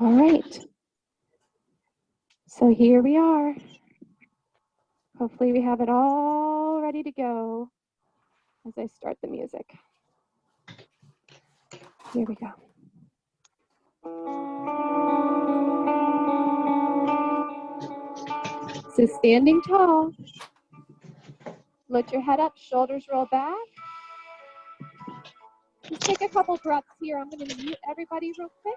All right. So here we are. Hopefully we have it all ready to go as I start the music. Here we go. So standing tall. Lift your head up, shoulders roll back. Just take a couple breaths here. I'm going to mute everybody real quick.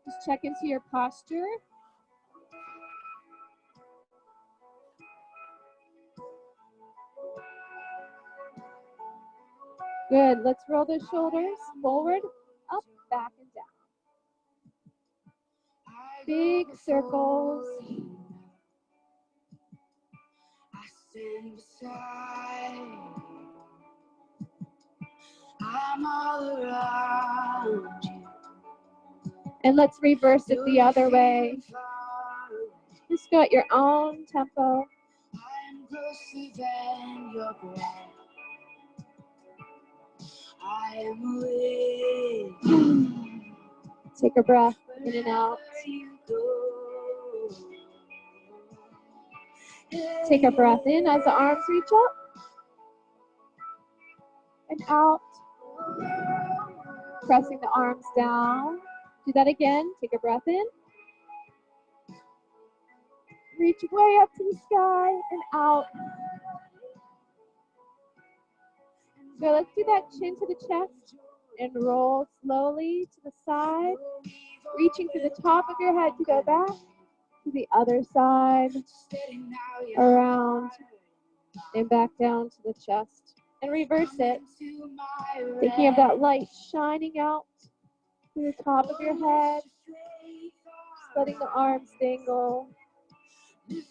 Just check into your posture. Good. Let's roll those shoulders forward, up, back, and down. Big circles. I stand beside. I'm all around you. And let's reverse it the other way. Just go at your own tempo. I'm closer than your breath. I am with you. Take a breath in and out. Take a breath in as the arms reach up and out. Pressing the arms down. Do that again. Take a breath in. Reach way up to the sky and out. So let's do that chin to the chest and roll slowly to the side. Reaching to the top of your head to go back to the other side. Around and back down to the chest. And reverse it. Thinking of that light shining out to the top of your head. Just letting the arms dangle. And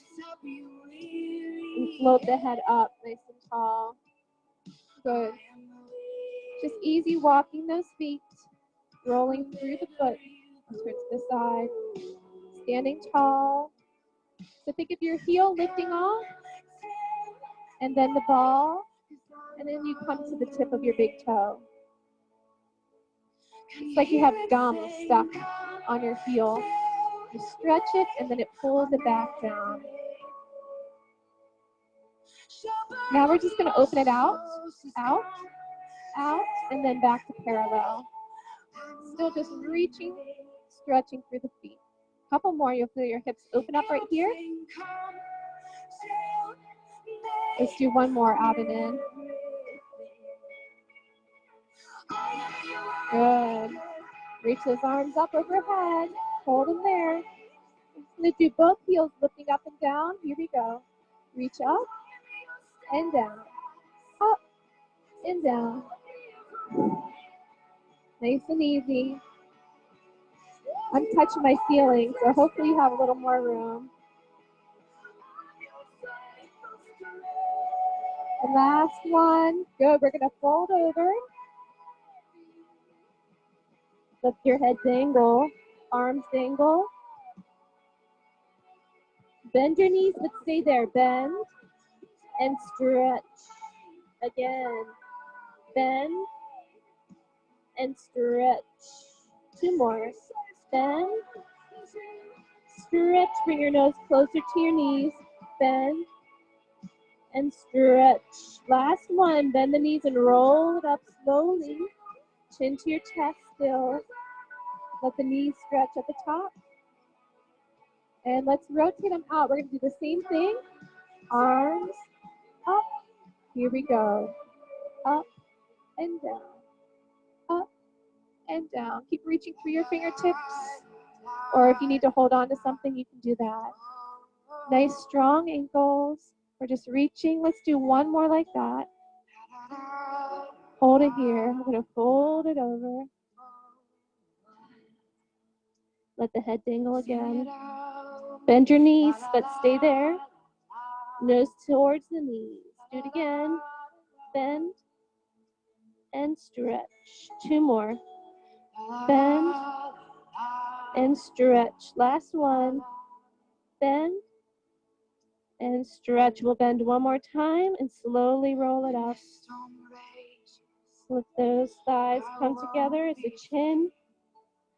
float the head up nice and tall. Good. Just easy walking those feet. Rolling through the foot towards the side. Standing tall. So think of your heel lifting off. And then the ball. And then you come to the tip of your big toe. It's like you have gum stuck on your heel. You stretch it and then it pulls it back down. Now we're just going to open it out, out, out, and then back to parallel. Still just reaching, stretching through the feet. A couple more, you'll feel your hips open up right here. Let's do one more, out and in. Good. Reach those arms up overhead. Hold them there. I'm going to do both heels lifting up and down. Here we go. Reach up and down. Up and down. Nice and easy. I'm touching my ceiling, so hopefully you have a little more room. The last one. Good. We're going to fold over. Lift your head, dangle. Arms dangle. Bend your knees, but stay there. Bend and stretch. Again. Bend and stretch. Two more. Bend. Stretch. Bring your nose closer to your knees. Bend and stretch. Last one. Bend the knees and roll it up slowly. Chin to your chest still. Let the knees stretch at the top. And let's rotate them out. We're going to do the same thing. Arms up. Here we go. Up and down. Up and down. Keep reaching for your fingertips. Or if you need to hold on to something, you can do that. Nice strong ankles. We're just reaching. Let's do one more like that. Hold it here. I'm going to fold it over. Let the head dangle again. Bend your knees, but stay there. Nose towards the knees. Do it again. Bend and stretch. Two more. Bend and stretch. Last one. Bend and stretch. We'll bend one more time and slowly roll it up. Let those thighs come together as the chin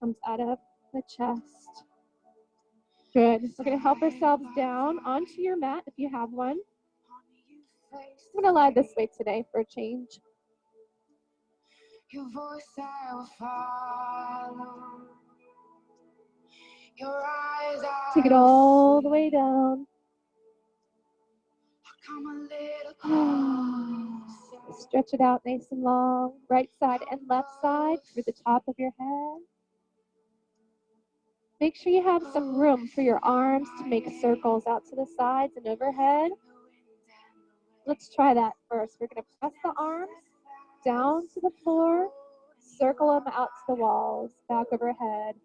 comes out of the chest. Good. We're going to help ourselves down onto your mat if you have one. I'm going to lie this way today for a change. Your voice I will follow. Your eyes I Take it all the way down. come a little closer. Stretch it out nice and long. Right side and left side through the top of your head. Make sure you have some room for your arms to make circles out to the sides and overhead. Let's try that first. We're going to press the arms down to the floor, circle them out to the walls, back overhead,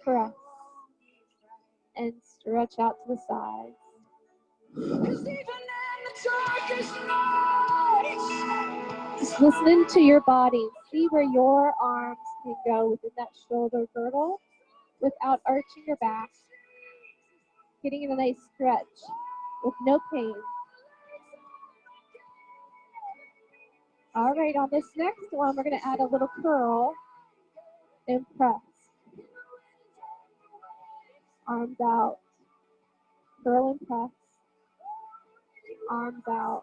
press, and stretch out to the sides. Just listening to your body. See where your arms can go within that shoulder girdle without arching your back. Getting a nice stretch with no pain. All right, on this next one, we're going to add a little curl and press. Arms out. Curl and press. Arms out.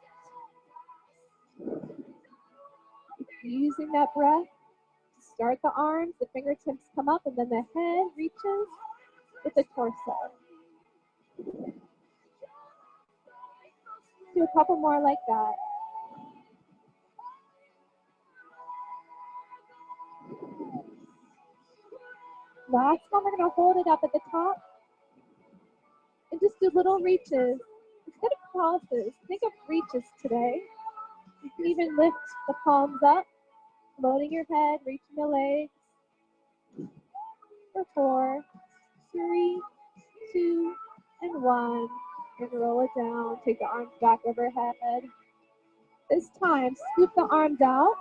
Using that breath to start the arms, the fingertips come up, and then the head reaches with the torso. Do a couple more like that. Last one, we're going to hold it up at the top and just do little reaches. Instead of crosses, think of reaches today. You can even lift the palms up, floating your head, reaching the legs. For 4, 3, 2, and 1. And roll it down. Take the arms back overhead. This time, scoop the arms out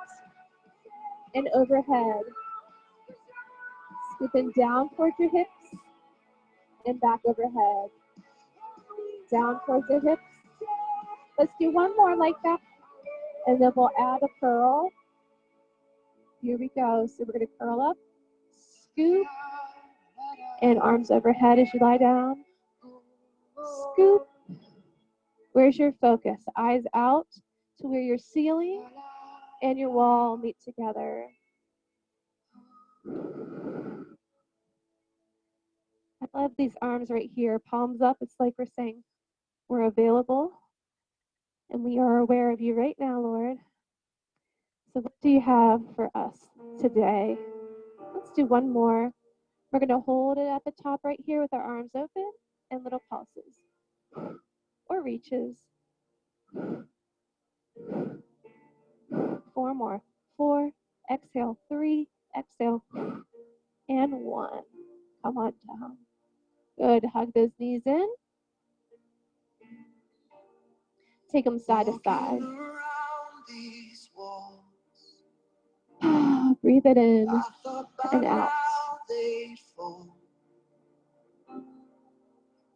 and overhead. Scooping down towards your hips and back overhead. Down towards the hips. Let's do one more like that. And then we'll add a curl. Here we go. So we're going to curl up, scoop, and arms overhead as you lie down. Scoop. Where's your focus? Eyes out to where your ceiling and your wall meet together. I love these arms right here. Palms up. It's like we're saying we're available and we are aware of you right now, Lord. So what do you have for us today? Let's do one more. We're going to hold it at the top right here with our arms open and little pulses or reaches. 4 more. 4, exhale. 3, exhale. And 1. Come on down. Good. Hug those knees in. Take them side to side. Breathe it in and out.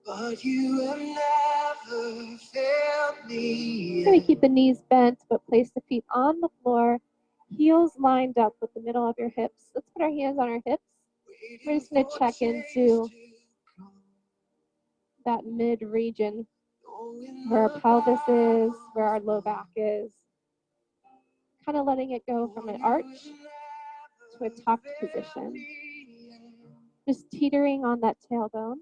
But you have never failed me. I'm going to keep the knees bent, but place the feet on the floor. Heels lined up with the middle of your hips. Let's put our hands on our hips. We're just going to check into that mid region where our pelvis is, where our low back is. Kind of letting it go from an arch to a tucked position. Just teetering on that tailbone.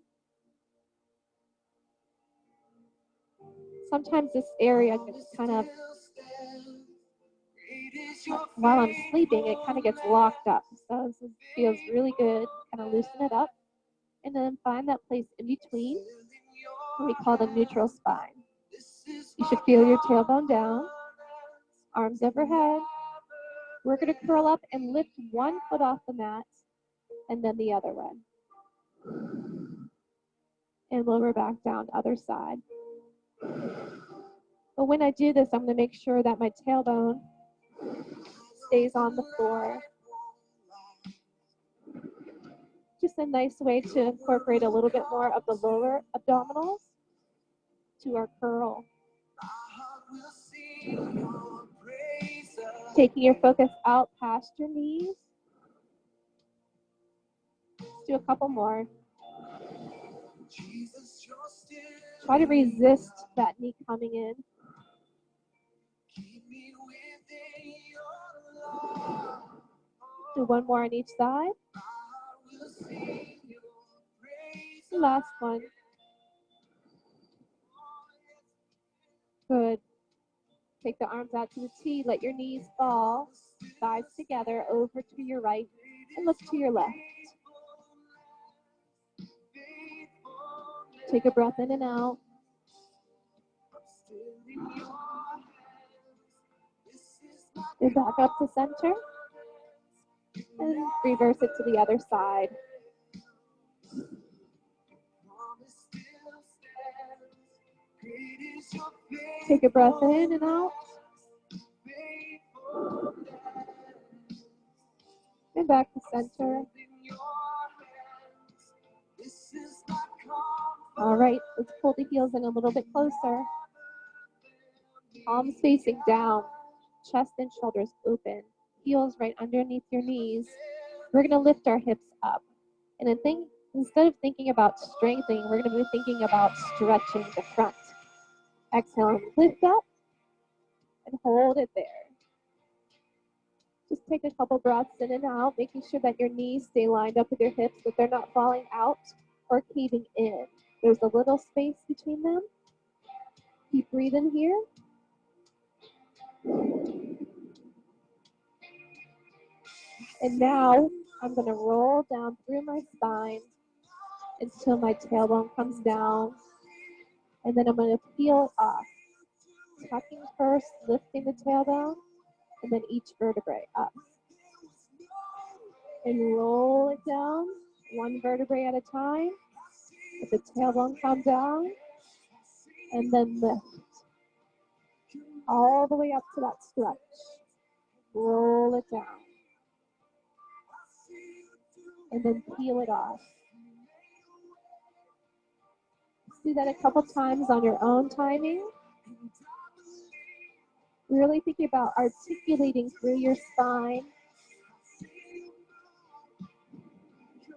Sometimes this area gets kind of, while I'm sleeping, it kind of gets locked up. So this feels really good. Kind of loosen it up. And then find that place in between, what we call the neutral spine. You should feel your tailbone down, arms overhead. We're going to curl up and lift one foot off the mat, and then the other one. And lower back down, other side. But when I do this, I'm going to make sure that my tailbone stays on the floor. Just a nice way to incorporate a little bit more of the lower abdominals to our curl. Taking your focus out past your knees. do a couple more. Try to resist that knee coming in. Do one more on each side. Last one. Good. Take the arms out to the T. Let your knees fall. Thighs together over to your right and look to your left. Take a breath in and out. And back up to center. And reverse it to the other side. Take a breath in and out. And back to center. All right, let's pull the heels in a little bit closer. Palms facing down, chest and shoulders open, heels right underneath your knees. We're gonna lift our hips up. And then instead of thinking about strengthening, we're gonna be thinking about stretching the front. Exhale and lift up and hold it there. Just take a couple breaths in and out, making sure that your knees stay lined up with your hips, that they're not falling out or caving in. There's a little space between them. Keep breathing here. And now I'm going to roll down through my spine until my tailbone comes down. And then I'm going to peel it off. Tucking first, lifting the tailbone, and then each vertebrae up. And roll it down, one vertebrae at a time. Let the tailbone come down, and then lift. All the way up to that stretch. Roll it down. And then peel it off. Do that a couple times on your own timing. Really thinking about articulating through your spine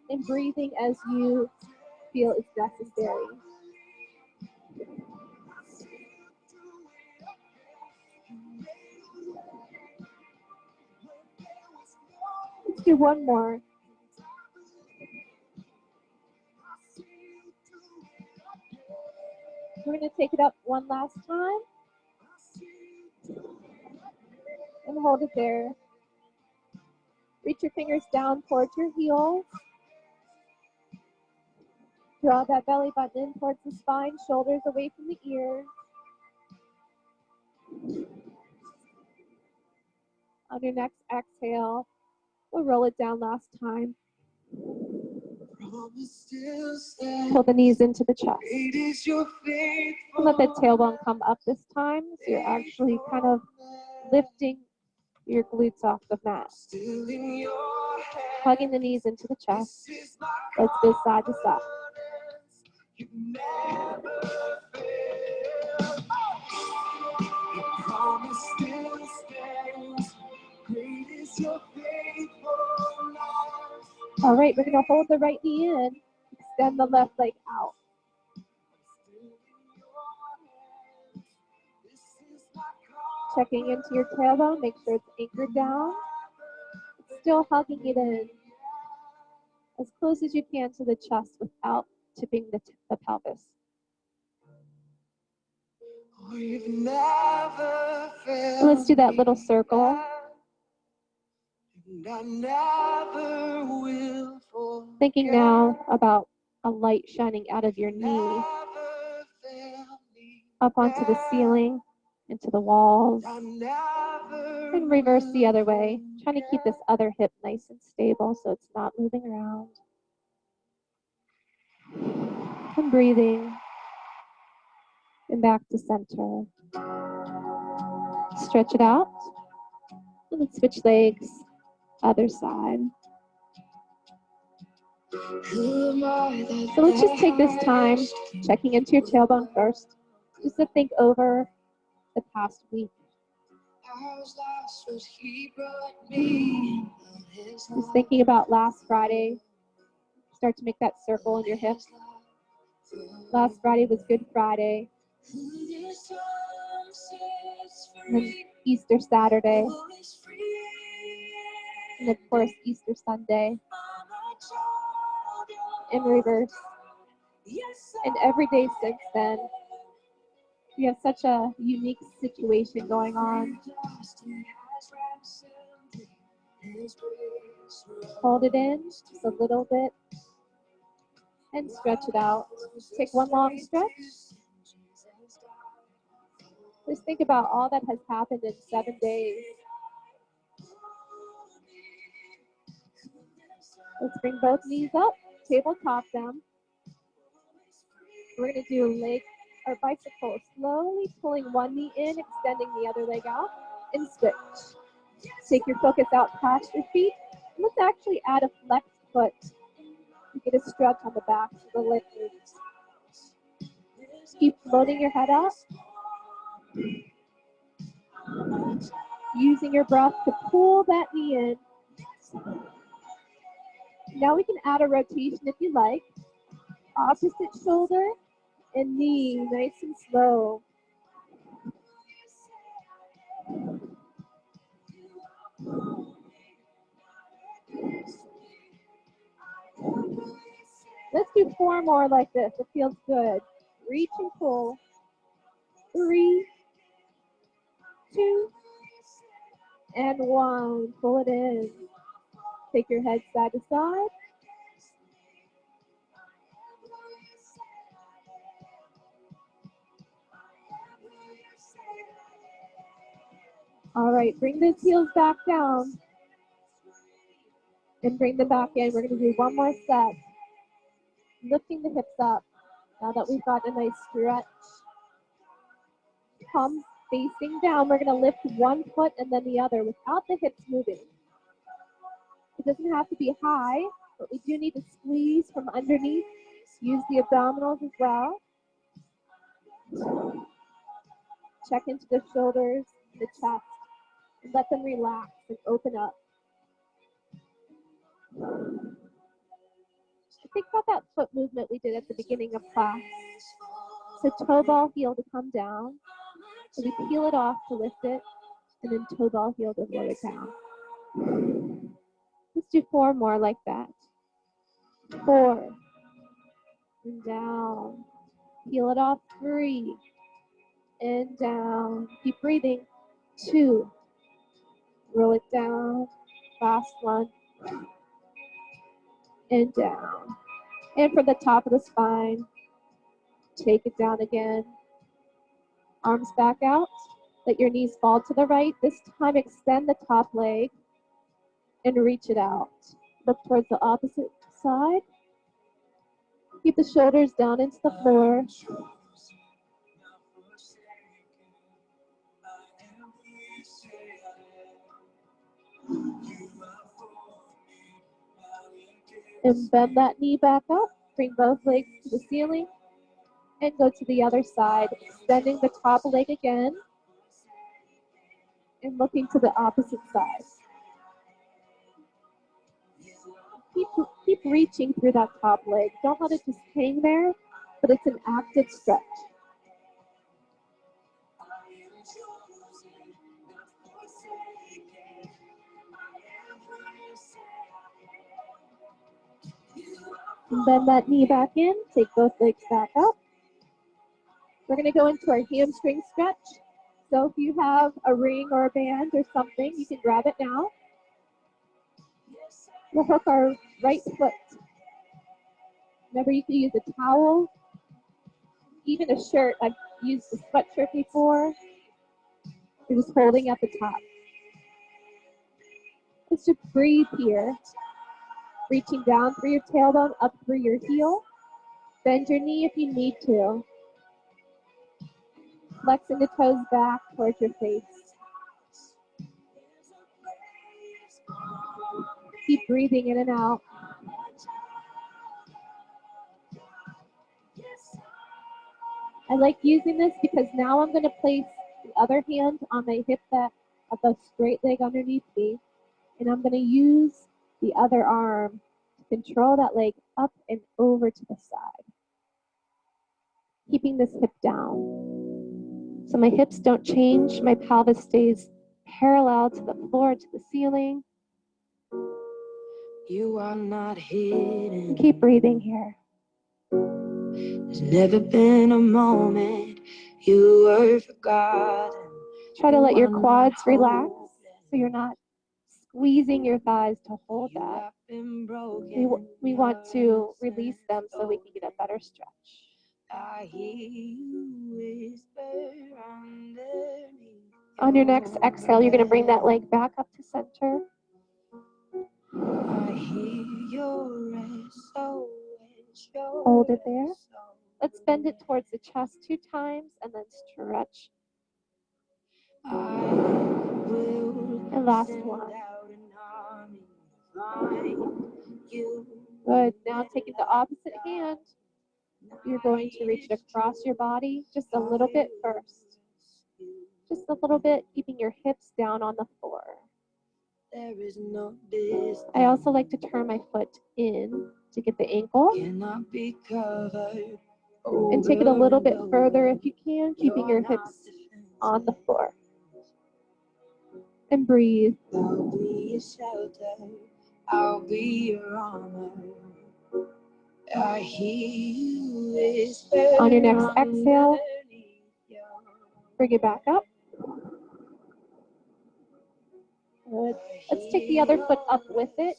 and breathing as you feel is necessary. Let's do one more. We're going to take it up one last time. And hold it there. Reach your fingers down towards your heels. Draw that belly button in towards the spine, shoulders away from the ears. On your next exhale, we'll roll it down last time. Pull the knees into the chest. And let the tailbone come up this time, so you're actually kind of lifting your glutes off the mat. Hugging the knees into the chest. Let's go side to side. All right, we're going to hold the right knee in. Extend the left leg out. Checking into your tailbone, make sure it's anchored down. Still hugging it in as close as you can to the chest without tipping the pelvis. So let's do that little circle. Thinking now about a light shining out of your knee up onto the ceiling, into the walls, and reverse the other way. Trying to keep this other hip nice and stable so it's not moving around. And breathing. And back to center. Stretch it out. And then switch legs. Other side. So let's just take this time, checking into your tailbone first, just to think over the past week. Just thinking about last Friday, start to make that circle in your hips. Last Friday was Good Friday. And then Easter Saturday. And of course, Easter Sunday. In reverse. And every day since then. We have such a unique situation going on. Hold it in just a little bit and stretch it out. Take one long stretch. Just think about all that has happened in 7 days. Let's bring both knees up, tabletop them. We're going to do leg or bicycle, slowly pulling one knee in, extending the other leg out, and switch. Take your focus out past your feet. Let's actually add a flexed foot. You get a stretch on the back of the leg. Keep floating your head up. Using your breath to pull that knee in. Now we can add a rotation if you like. Opposite shoulder and knee, nice and slow. Let's do 4 more like this. It feels good. Reach and pull. 3, 2, and 1. Pull it in. Take your head side to side. All right, bring those heels back down. And bring them back in. We're going to do one more set. Lifting the hips up. Now that we've got a nice stretch. Palms facing down. We're going to lift one foot and then the other without the hips moving. It doesn't have to be high, but we do need to squeeze from underneath. Use the abdominals as well. Check into the shoulders, the chest, and let them relax and open up. Think about that foot movement we did at the beginning of class. So toe ball heel to come down. So we peel it off to lift it, and then toe ball heel to lower it down. Let's do 4 more like that. 4. And down. Peel it off. 3. And down. Keep breathing. 2. Roll it down. Last one. And down. And from the top of the spine, take it down again. Arms back out. Let your knees fall to the right. This time extend the top leg and reach it out. Look towards the opposite side. Keep the shoulders down into the floor. And bend that knee back up. Bring both legs to the ceiling. And go to the other side, extending the top leg again. And looking to the opposite side. Keep reaching through that top leg. Don't let it just hang there, but it's an active stretch. And bend that knee back in. Take both legs back up. We're going to go into our hamstring stretch. So if you have a ring or a band or something, you can grab it now. We'll hook our right foot. Remember, you can use a towel, even a shirt. I've used a sweatshirt before. You're just holding at the top. Let's just breathe here. Reaching down through your tailbone, up through your heel. Bend your knee if you need to. Flexing the toes back towards your face. Keep breathing in and out. I like using this because now I'm going to place the other hand on my hip of the straight leg underneath me, and I'm going to use the other arm Control that leg up and over to the side. Keeping this hip down. So my hips don't change, my pelvis stays parallel to the floor, to the ceiling. You are not hidden. And keep breathing here. There's never been a moment you were forgotten. Try to let your quads relax so you're not squeezing your thighs to hold that. We want to release them so we can get a better stretch. I hear you whisper underneath. On your next exhale, you're going to bring that leg back up to center. I hear your SOS. Hold it there. Let's bend it towards the chest 2 times and then stretch. And last one. Good. Now taking the opposite hand, you're going to reach it across your body just a little bit first. Just a little bit, keeping your hips down on the floor. There is no distance. I also like to turn my foot in to get the ankle. Cannot be covered. And take it a little bit further if you can, keeping your hips on the floor. And breathe. I'll be your shelter. I'll be your armor. I hear you whisper. On your next exhale, bring it back up. Good. Let's take the other foot up with it.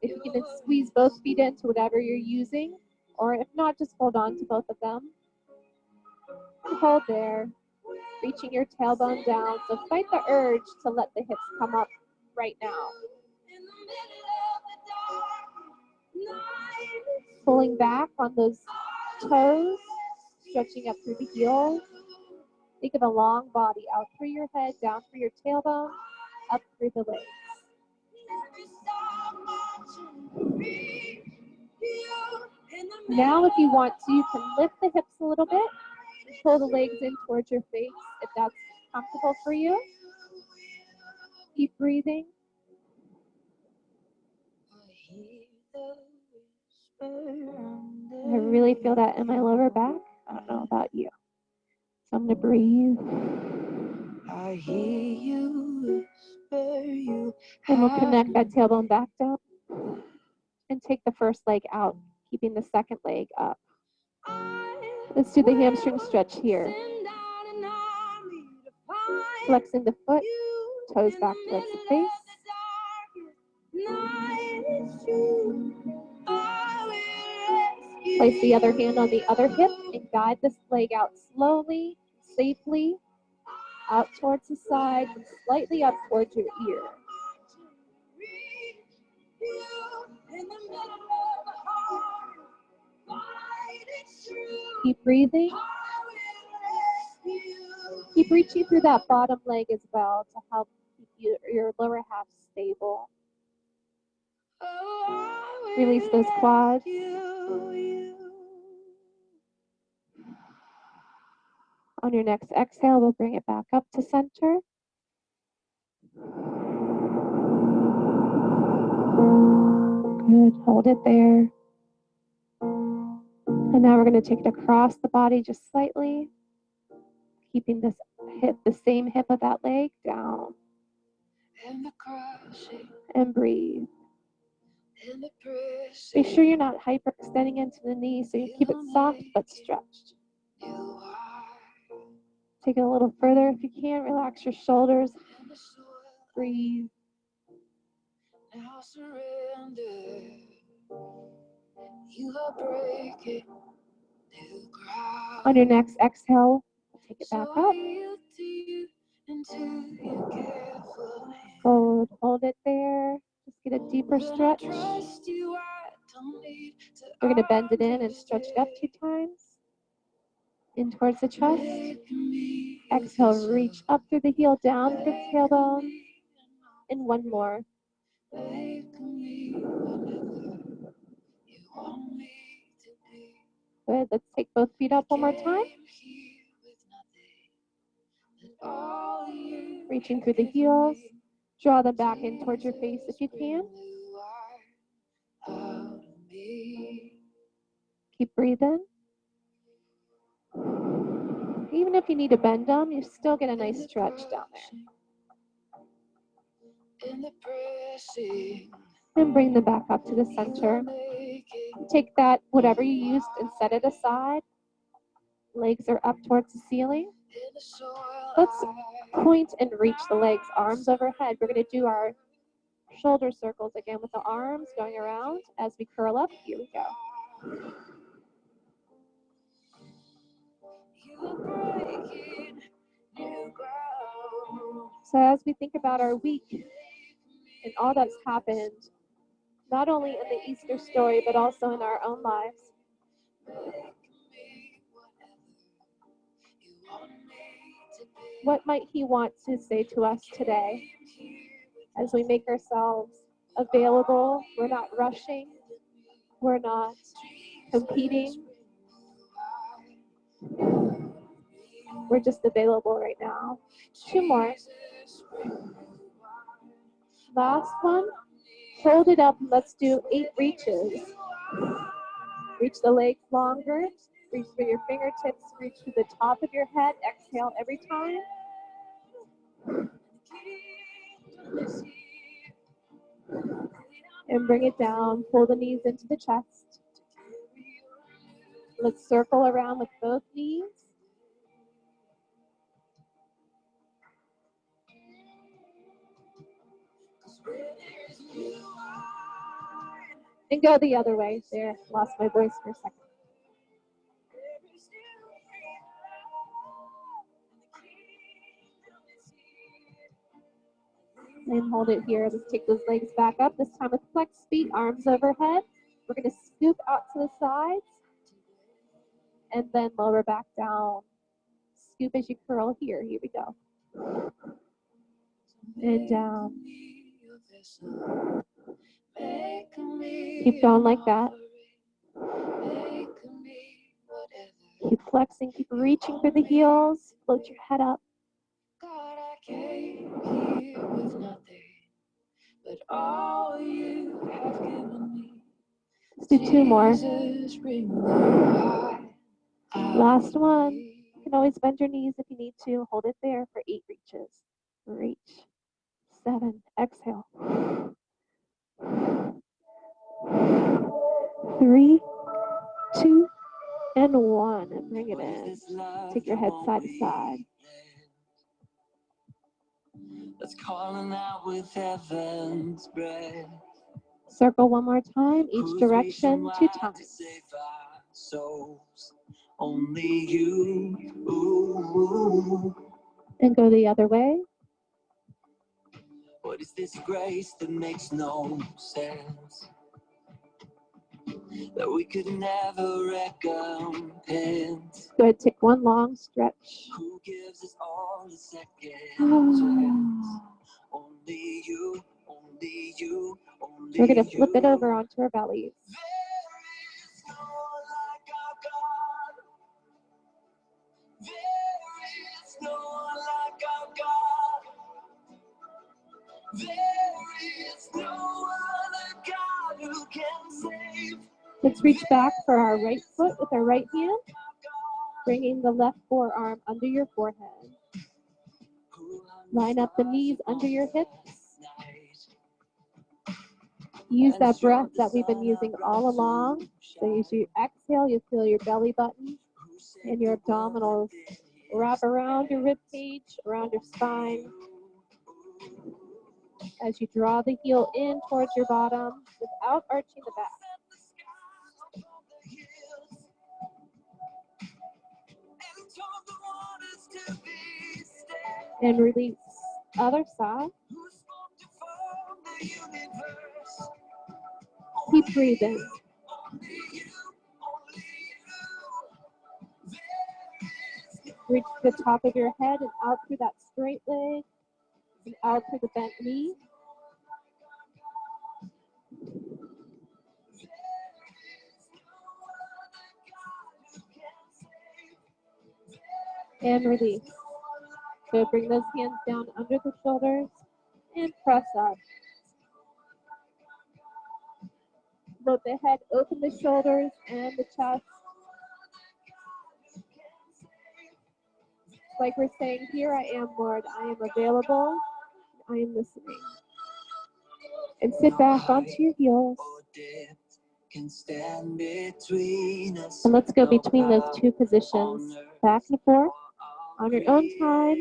If you can then squeeze both feet into whatever you're using, or if not, just hold on to both of them. And hold there, reaching your tailbone down. So fight the urge to let the hips come up right now. Pulling back on those toes, stretching up through the heels. Think of a long body out through your head, down through your tailbone, up through the legs. Now, if you want to, you can lift the hips a little bit and pull the legs in towards your face if that's comfortable for you. Keep breathing. I really feel that in my lower back. I don't know about you. So I'm going to breathe. I hear you whisper you. And we'll connect that tailbone back down. And take the first leg out, keeping the second leg up. Let's do the hamstring stretch here. Flexing the foot, toes back towards the face. Place the other hand on the other hip and guide this leg out slowly, safely, out towards the side and slightly up towards your ear. Keep breathing. Keep reaching through that bottom leg as well to help keep your lower half stable. Release those quads. On your next exhale, we'll bring it back up to center. Good, hold it there. And now we're going to take it across the body just slightly, keeping this hip, the same hip of that leg down. And breathe. Be sure you're not hyperextending into the knee, so you keep it soft but stretched. Take it a little further if you can. Relax your shoulders. Breathe. Now surrender. You are breaking new ground. On your next exhale, take it back up. Hold it there. Just get a deeper stretch. We're going to bend it in and stretch it up 2 times. In towards the chest. Exhale, reach up through the heel, down through the tailbone. And one more. Good. Let's take both feet up one more time. Reaching through the heels. Draw them back in towards your face if you can. Keep breathing. Even if you need to bend them, you still get a nice stretch down there. And bring them back up to the center. Take that, whatever you used, and set it aside. Legs are up towards the ceiling. Let's point and reach the legs, arms overhead. We're going to do our shoulder circles again with the arms going around as we curl up. Here we go. So as we think about our week and all that's happened, not only in the Easter story, but also in our own lives, what might he want to say to us today as we make ourselves available? We're not rushing. We're not competing. We're just available right now. 2 more. Last one. Hold it up. Let's do 8 reaches. Reach the legs longer. Reach for your fingertips. Reach to the top of your head. Exhale every time. And bring it down. Pull the knees into the chest. Let's circle around with both knees. And go the other way. There, lost my voice for a second. And hold it here. Let's take those legs back up. This time with flexed feet, arms overhead. We're going to scoop out to the sides. And then lower back down. Scoop as you curl here. Here we go. And down. Keep going like that. Keep flexing. Keep reaching for the heels. Float your head up. God, I came here with nothing, but all you have given me. Let's do 2 more. Jesus, bring me high. Last one. You can always bend your knees if you need to. Hold it there for 8 reaches. Reach. 7. Exhale. 3, 2, and 1. And bring it in. Take your head side to side. Let's calling out with heaven's breath. Circle one more time, each direction 2 times. Souls, only you. Ooh. And go the other way. What is this grace that makes no sense? That we could never recompense. Good, take one long stretch. Who gives us all a second chance? Only you, only you, only We're going to you. flip it over onto our bellies. There is no one like our God. There is no one like our God. There is no other God who can save. Let's reach back for our right foot with our right hand, bringing the left forearm under your forehead. Line up the knees under your hips. Use that breath that we've been using all along. So as you exhale, you feel your belly button and your abdominals wrap around your rib cage, around your spine. As you draw the heel in towards your bottom without arching the back. And release. Other side. Keep breathing. Reach to the top of your head and out through that straight leg and out through the bent knee. And release. So bring those hands down under the shoulders and press up. Float the head, open the shoulders and the chest. Like we're saying, here I am, Lord. I am available. I am listening. And sit back onto your heels. And let's go between those two positions, back and forth, on your own time.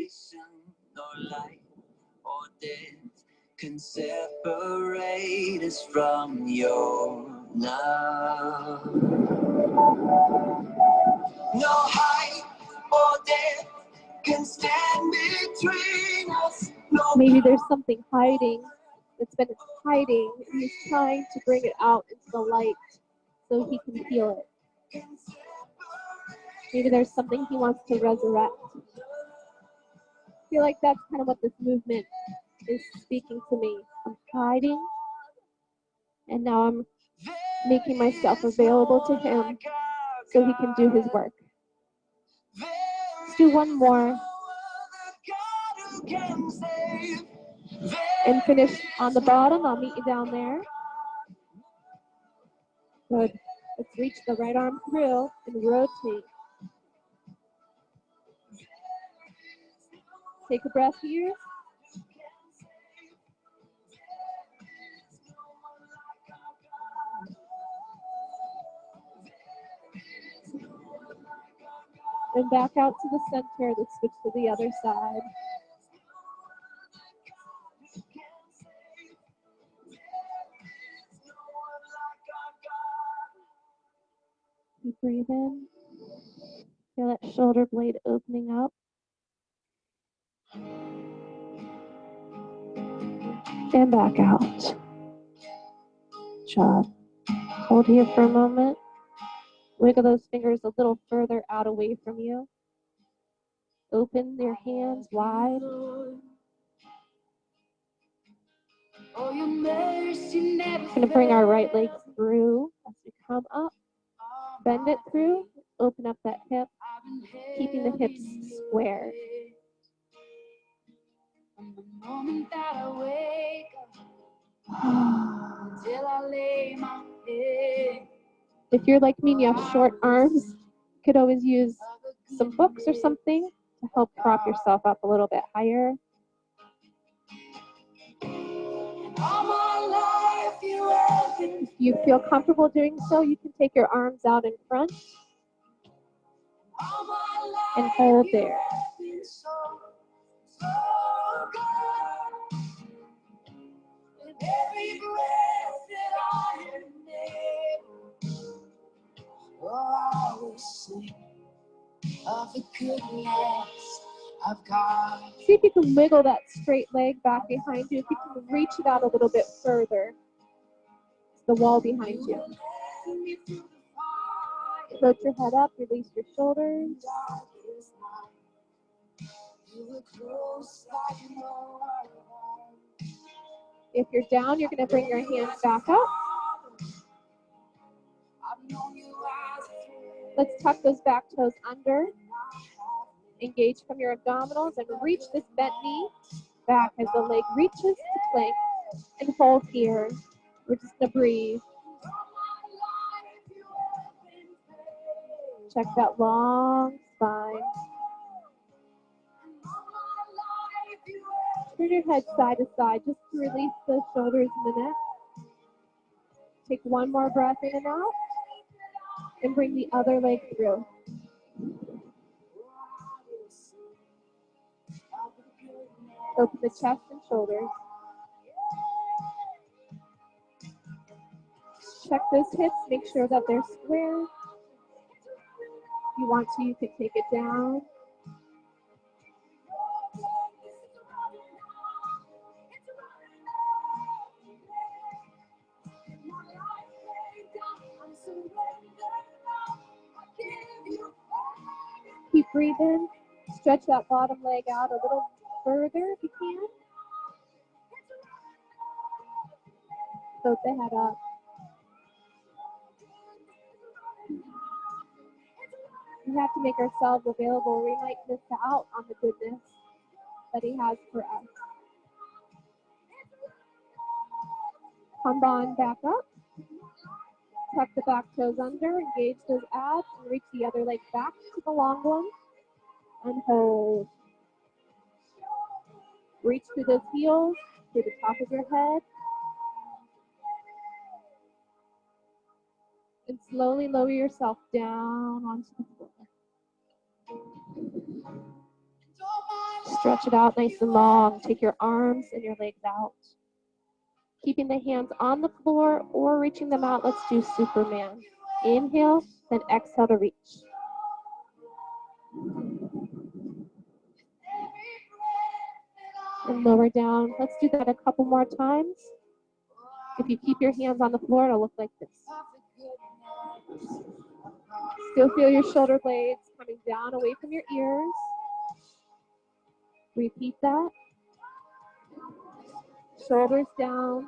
Can separate us from your love. No height or depth can stand between us. No. Maybe there's something hiding that's been hiding, and he's trying to bring it out into the light so he can feel it. Maybe there's something he wants to resurrect. I feel like that's kind of what this movement is speaking to me. I'm hiding, and now I'm making myself available to him so he can do his work. Let's do one more. And finish on the bottom. I'll meet you down there. Good. Let's reach the right arm through and rotate. Take a breath here. And back out to the center. Let's switch to the other side. Keep breathing. Feel that shoulder blade opening up. And back out. Job. Hold here for a moment. Wiggle those fingers a little further out away from you. Open your hands wide. Going to bring our right leg through as we come up. Bend it through. Open up that hip, keeping the hips square. From the moment that I wake up until I lay my head. If you're like me and you have short arms, you could always use some books or something to help prop yourself up a little bit higher. If you feel comfortable doing so, you can take your arms out in front and hold there. Every breath that I am able, I will sing of the goodness of God. See if you can wiggle that straight leg back behind you. If you can reach it out a little bit further. It's the wall behind you. Float your head up, release your shoulders. If you're down, you're going to bring your hands back up. Let's tuck those back toes under. Engage from your abdominals and reach this bent knee back as the leg reaches to plank, and hold here. We're just going to breathe. Check that long spine. Turn your head side to side just to release the shoulders and the neck. Take one more breath in and out, and bring the other leg through. Open the chest and shoulders. Check those hips, make sure that they're square. If you want to, you can take it down. Keep breathing. Stretch that bottom leg out a little further if you can. Float the head up. We have to make ourselves available. We might miss out on the goodness that he has for us. Come on back up. Tuck the back toes under, engage those abs, and reach the other leg back to the long one. And hold. Reach through those heels, through the top of your head. And slowly lower yourself down onto the floor. Stretch it out nice and long. Take your arms and your legs out. Keeping the hands on the floor or reaching them out, let's do Superman. Inhale, then exhale to reach. And lower down. Let's do that a couple more times. If you keep your hands on the floor, it'll look like this. Still feel your shoulder blades coming down away from your ears. Repeat that. Shoulders down.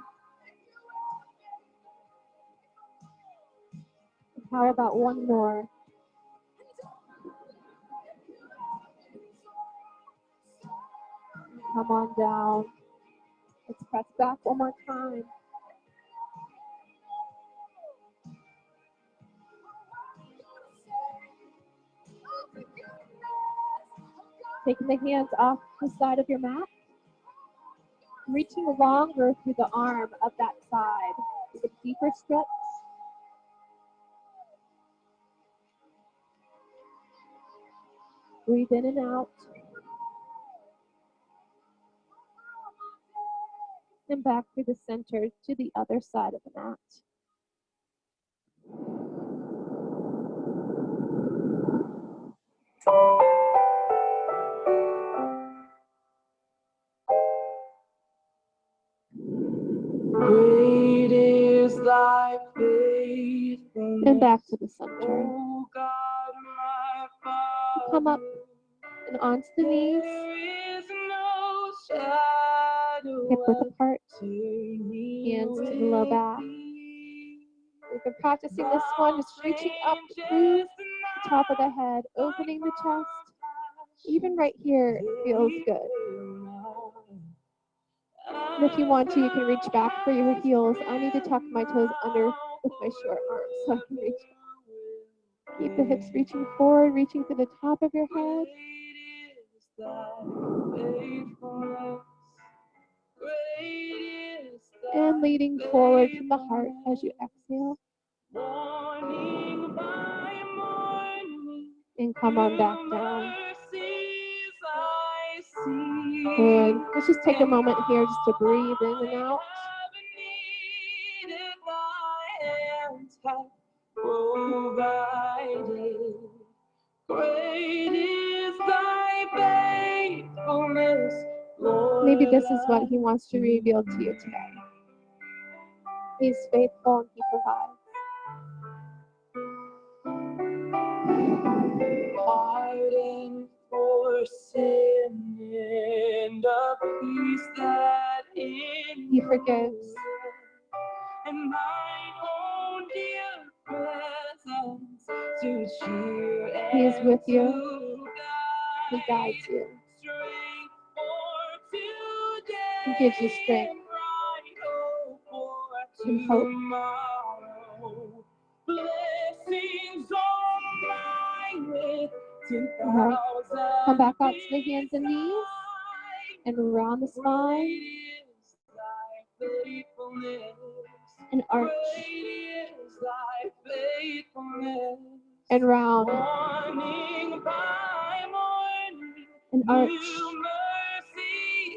How about one more? Come on down. Let's press back one more time. Taking the hands off the side of your mat. Reaching longer through the arm of that side. With a deeper stretch. Breathe in and out. And back through the center to the other side of the mat. Great is thy faithfulness. And back to the center. Oh God, my Father. Come up and onto the knees. There is no shadow Hip width apart. turning Hands to the low back. We've been practicing this one, just reaching up through the top of the head, opening the chest. Even right here, it feels good. And if you want to, you can reach back for your heels. I need to tuck my toes under with my short arms so I can reach. Keep the hips reaching forward, reaching to the top of your head. And leading forward from the heart as you exhale. And come on back down. Good. Let's just take a moment here just to breathe in and out. Maybe this is what he wants to reveal to you today. He's faithful and he provides. Pardon for sin and a peace that in He forgives. And mine own dear presence to cheer. He is with you. To He guides you. strength for today. He gives you strength and hope. Tomorrow. Blessings on mine with 10,000. Come back out to the hands and knees and around the spine and arch and round and arch.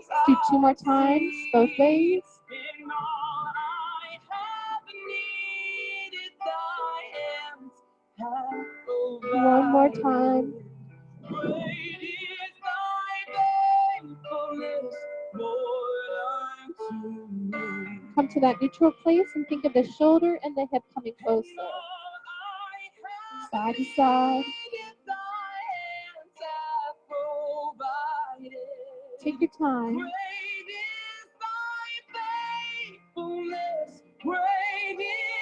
Let's do 2 more times, both ways. One more time. Come to that neutral place and think of the shoulder and the hip coming closer. Side to side. Take your time.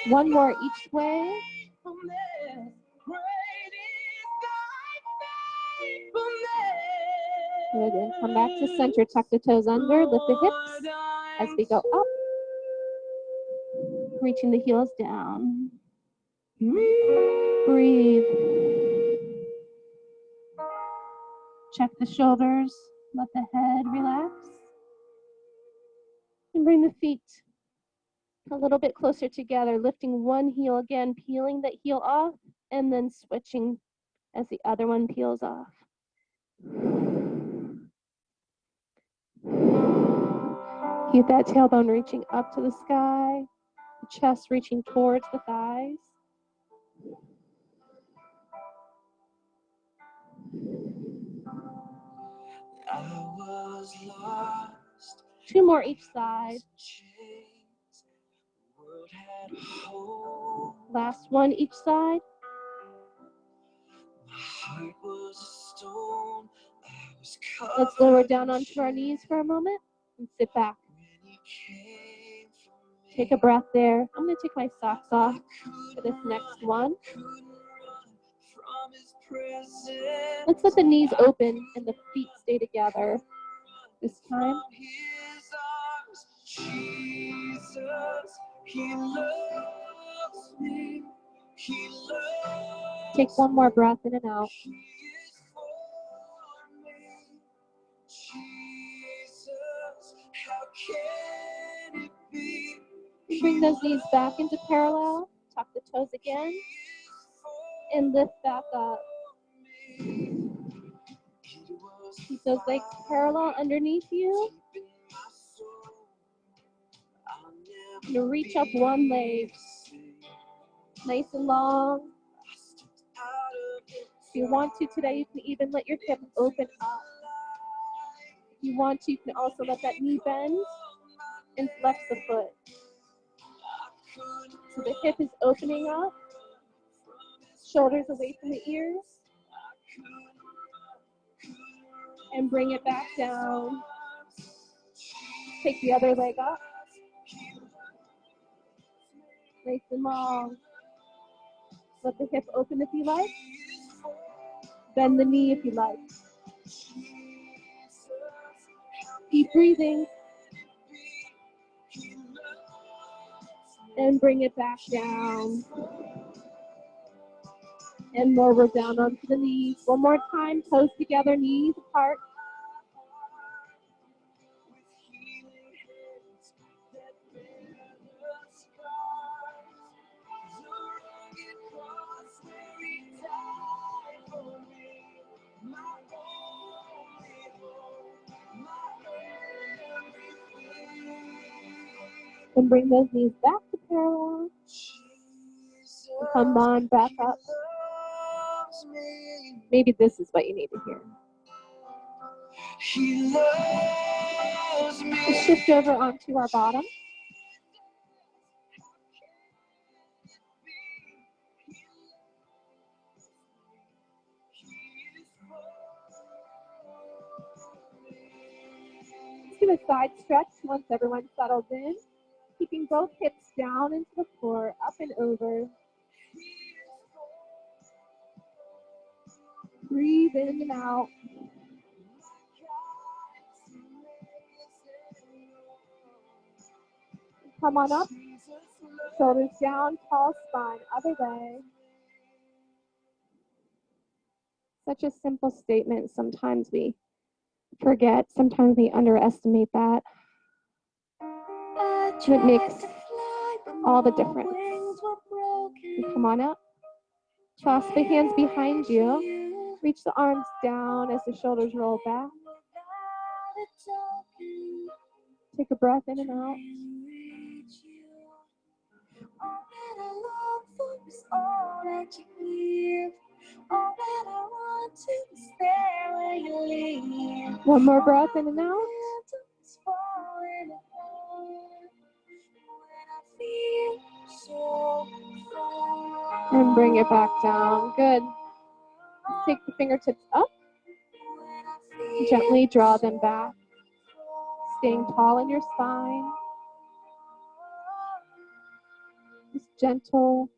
One more each way. Good, and come back to center. Tuck the toes under, lift the hips as we go up. Reaching the heels down. Breathe. Check the shoulders. Let the head relax. And bring the feet a little bit closer together, lifting one heel again, peeling that heel off, and then switching as the other one peels off. Keep that tailbone reaching up to the sky, the chest reaching towards the thighs. I was lost. 2 more each side. World had a hole. Last one each side. My heart was a stone. I was Let's lower down onto our knees for a moment and sit back. when you came for me. Take a breath there. I'm going to take my socks off for this next one. Couldn't run from his presence. Let's let the knees open and the feet stay together this time. From his arms, Jesus, he loves me. He loves Take one more breath in and out. He is for me. Jesus, how can it be? And bring those knees back into parallel. Tuck the toes again. And lift back up. Keep those legs parallel underneath you. And reach up one leg. Nice and long. If you want to today, you can even let your hip open up. If you want to, you can also let that knee bend and flex the foot. So the hip is opening up. Shoulders away from the ears. And bring it back down. Take the other leg up. Nice and long. Let the hip open if you like. Bend the knee if you like. Keep breathing. And bring it back down. And lower down onto the knees. One more time, toes together, knees apart. And bring those knees back to parallel. And come on back up. Maybe this is what you need to hear. He loves me. Let's shift over onto our bottom. Let's do a side stretch once everyone settles in. Keeping both hips down into the floor, up and over. Breathe in and out. Come on up. Shoulders down, tall spine, other way. Such a simple statement. Sometimes we forget, sometimes we underestimate that. It makes all the difference. And come on up. Clasp the hands behind you. Reach the arms down as the shoulders roll back. Take a breath in and out. One more breath in and out. And bring it back down. Good. Take the fingertips up. Gently draw them back. Staying tall in your spine. Just gentle.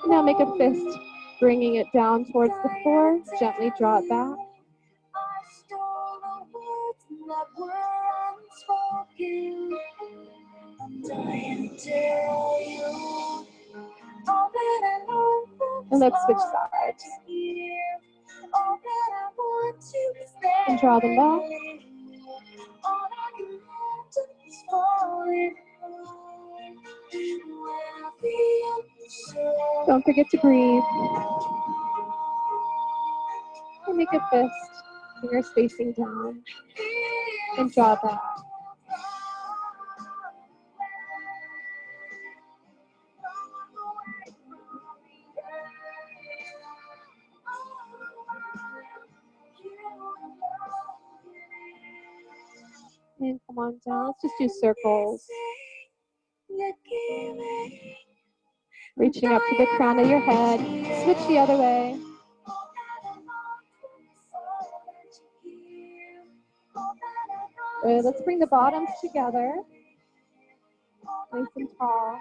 Now make a fist, bringing it down towards the floor. Gently draw it back. And let's switch sides. And draw them back. Don't forget to breathe. And make a fist, fingers facing down. And draw back. And come on down. Let's just do circles. Reaching up to the crown of your head. Switch the other way. Good. Let's bring the bottoms together. Nice and tall.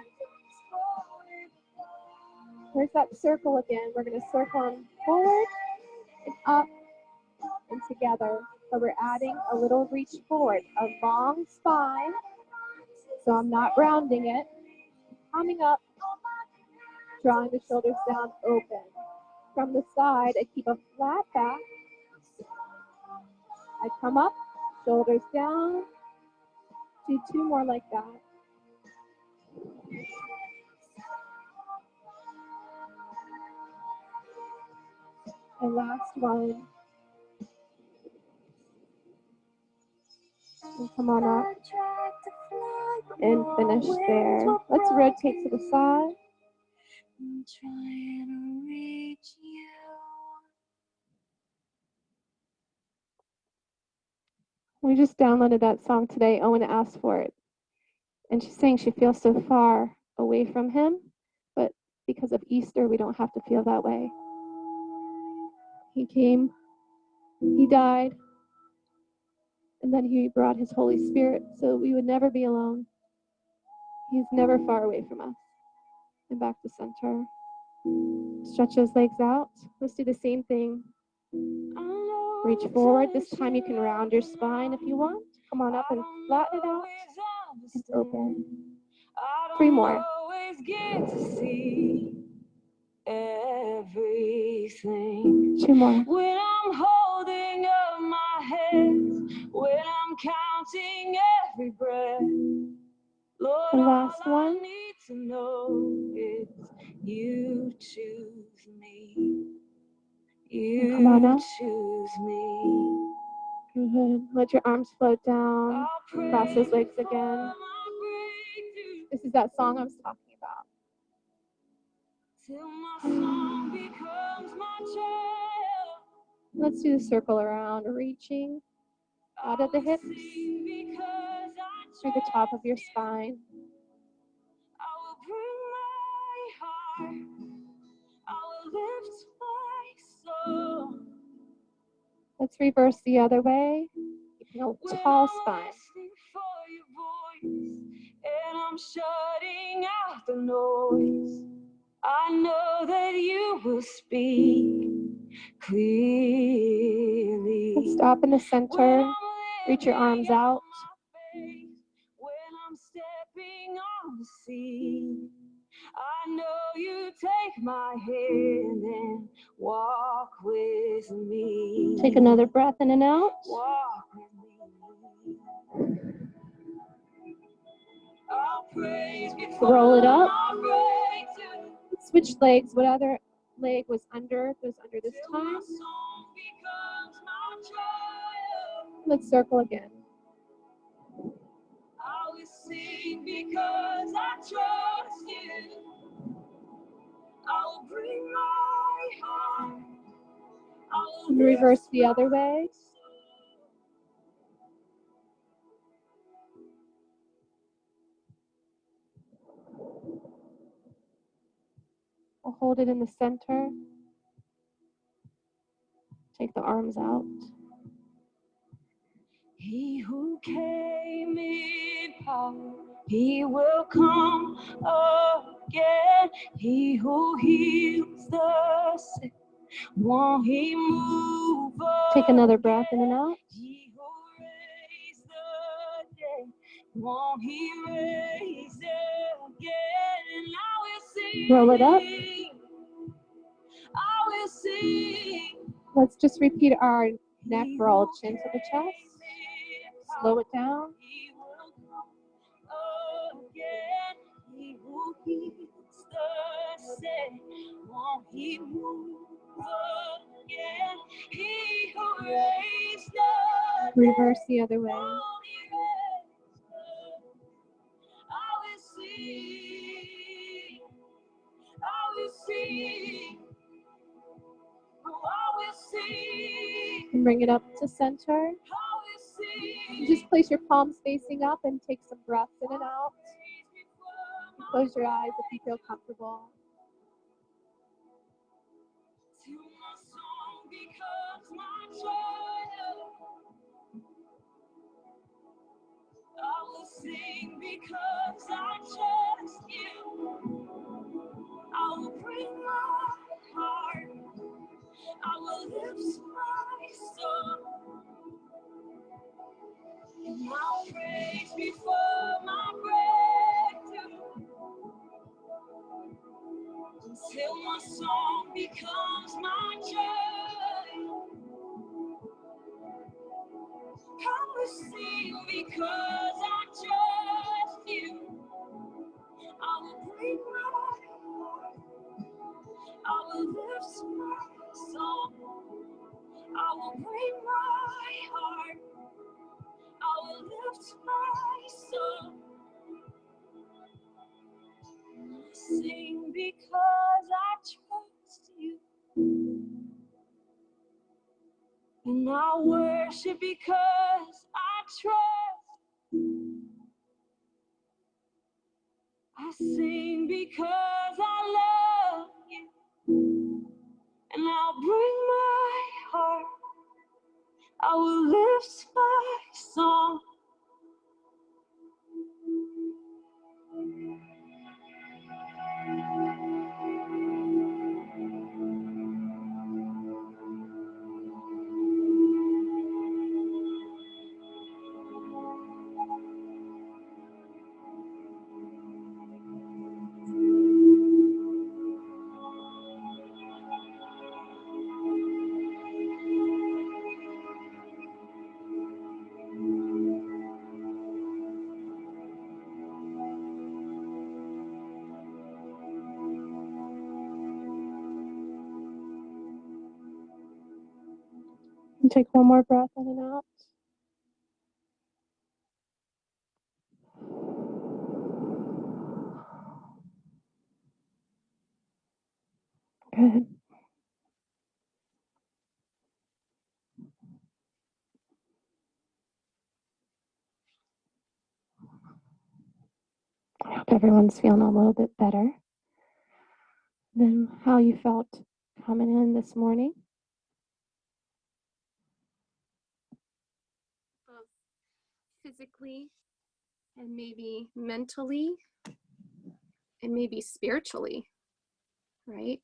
Where's that circle again? We're going to circle them forward and up and together. So we're adding a little reach forward, a long spine. So I'm not rounding it. Coming up, drawing the shoulders down open. From the side, I keep a flat back. I come up, shoulders down. Do two more like that. And last one. And come on up. And finish there. Let's rotate to the side. I'm trying to reach you. We just downloaded that song today. Owen asked for it. And she's saying she feels so far away from him, but because of Easter, we don't have to feel that way. He came, he died, and then he brought his Holy Spirit so we would never be alone. He's never far away from us. And back to center. Stretch those legs out. Let's do the same thing. Reach forward. This time you can round your spine if you want. Come on up and flatten it out. And open. 3 more. Always get to see everything. 2 more. When I'm holding up my hands, when I'm counting every breath, Lord, The last all one. I need to know is you choose me. You Come on up. choose me. Good. Let your arms float down. Cross those legs again. This is that song I was talking about. Till my song becomes my child. Let's do the circle around, reaching out of the hips through the top of your spine. I will bring my heart. I will lift my soul. Let's reverse the other way. Keeping a tall spine. Listening for your voice, and I'm shutting out the noise. I know that you will speak clearly. And stop in the center. Reach your arms out. When I'm stepping on the sea, I know you take my hand and walk with me. Take another breath in and out. Walk with me. I'll praise before Roll it up. my breakthrough. Switch legs. What other leg was under? Goes under this Till my time. song becomes my triumph. Let's circle again. I will sing because I trust you. I will bring my heart. I will And reverse the other way. We'll hold it in the center. Take the arms out. He who came in power, he will come again. He who heals the sick, won't he move Take another again? breath in and out. He who raised the dead, won't he raise again? I will sing. Roll it up. Let's just repeat our neck roll, chin to the chest. Slow it down. Again, he who heals the sick, won't he move again? He who raised the Reverse the other way. I will sing, I will sing, oh, I will sing, And bring it up to center. I will sing. Just place your palms facing up and take some breaths in and out. Close your eyes if you feel comfortable. Till my song becomes my triumph, I will sing because I trust you. I will bring my heart, I will lift my soul, and I'll praise before my breakthrough, until my song becomes my joy. I will sing because I trust you. I will bring my heart, I will lift my soul, I will bring my heart, I will lift my soul. I sing because I trust you, and I worship because I trust. I sing because I love you, and I'll bring my heart, I will lift my song. And take one more breath in and out. Good. I hope everyone's feeling a little bit better than how you felt coming in this morning. Both physically and maybe mentally and maybe spiritually, right?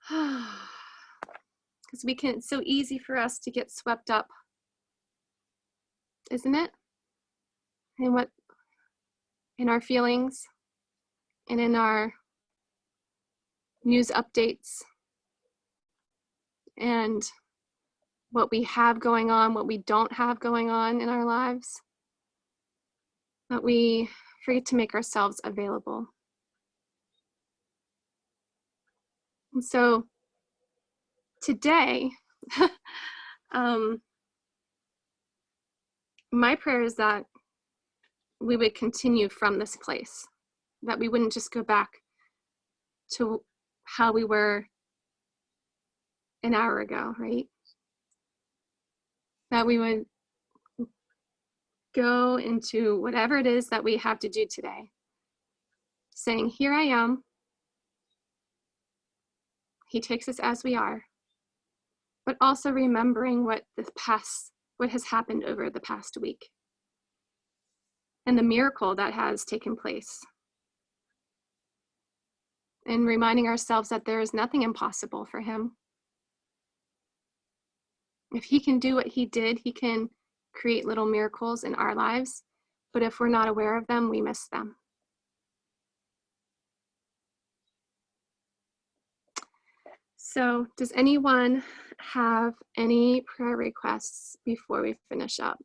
Because it's so easy for us to get swept up, isn't it? In our feelings and in our news updates and what we have going on, what we don't have going on in our lives, that we forget to make ourselves available. And so today, my prayer is that we would continue from this place, that we wouldn't just go back to how we were an hour ago, right? That we would go into whatever it is that we have to do today, saying, here I am. He takes us as we are, but also remembering what has happened over the past week and the miracle that has taken place. And reminding ourselves that there is nothing impossible for him. If he can do what he did, he can create little miracles in our lives, but if we're not aware of them, we miss them. So does anyone have any prayer requests before we finish up?